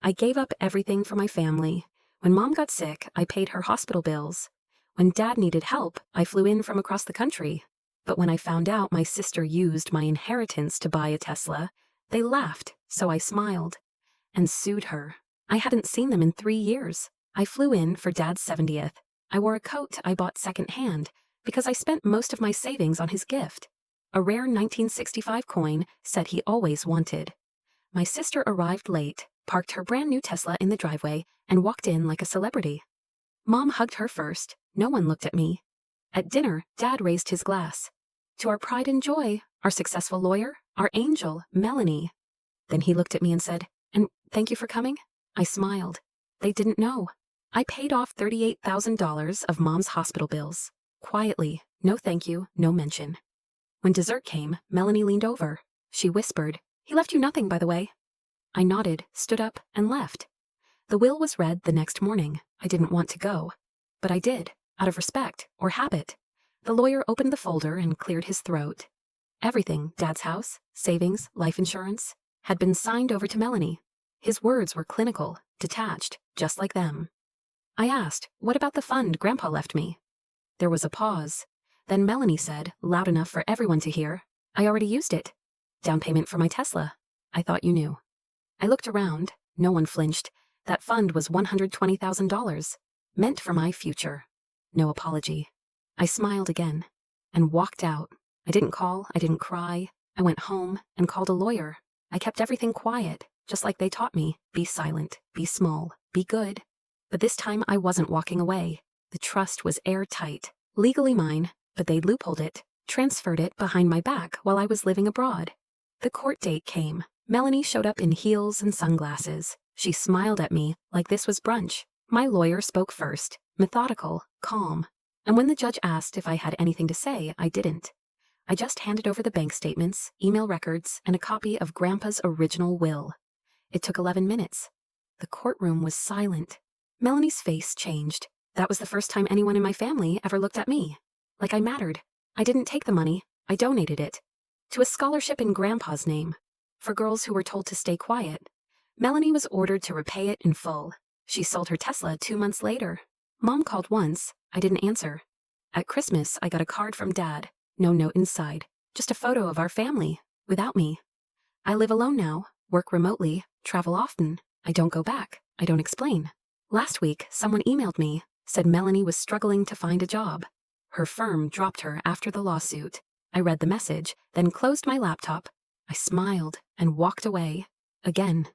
I gave up everything for my family. When Mom got sick, I paid her hospital bills. When Dad needed help, I flew in from across the country. But when I found out my sister used my inheritance to buy a Tesla, they laughed, so I smiled. And sued her. I hadn't seen them in 3 years. I flew in for Dad's 70th. I wore a coat I bought secondhand because I spent most of my savings on his gift. A rare 1965 coin said he always wanted. My sister arrived late, parked her brand new Tesla in the driveway, and walked in like a celebrity. Mom hugged her first. No one looked at me. At dinner, Dad raised his glass. To our pride and joy, our successful lawyer, our angel, Melanie. Then he looked at me and said, "And thank you for coming?" I smiled. They didn't know. I paid off $38,000 of Mom's hospital bills. Quietly, no thank you, no mention. When dessert came, Melanie leaned over. She whispered, "He left you nothing, by the way." I nodded, stood up, and left. The will was read the next morning. I didn't want to go. But I did, out of respect, or habit. The lawyer opened the folder and cleared his throat. Everything, Dad's house, savings, life insurance, had been signed over to Melanie. His words were clinical, detached, just like them. I asked, "What about the fund Grandpa left me?" There was a pause. Then Melanie said, loud enough for everyone to hear, "I already used it. Down payment for my Tesla. I thought you knew." I looked around. No one flinched. That fund was $120,000, meant for my future. No apology. I smiled again and walked out. I didn't call, I didn't cry. I went home and called a lawyer. I kept everything quiet, just like they taught me. Be silent, be small, be good. But this time I wasn't walking away. The trust was airtight, legally mine, but they loopholed it, transferred it behind my back while I was living abroad. The court date came. Melanie showed up in heels and sunglasses. She smiled at me like this was brunch. My lawyer spoke first, methodical, calm. And when the judge asked if I had anything to say, I didn't. I just handed over the bank statements, email records, and a copy of Grandpa's original will. It took 11 minutes. The courtroom was silent. Melanie's face changed. That was the first time anyone in my family ever looked at me. Like I mattered. I didn't take the money. I donated it. To a scholarship in Grandpa's name. For girls who were told to stay quiet. Melanie was ordered to repay it in full. She sold her Tesla 2 months later. Mom called once. I didn't answer. At Christmas, I got a card from Dad. No note inside. Just a photo of our family, without me. I live alone now, work remotely, travel often. I don't go back. I don't explain. Last week, someone emailed me, said Melanie was struggling to find a job. Her firm dropped her after the lawsuit. I read the message, then closed my laptop. I smiled and walked away. Again.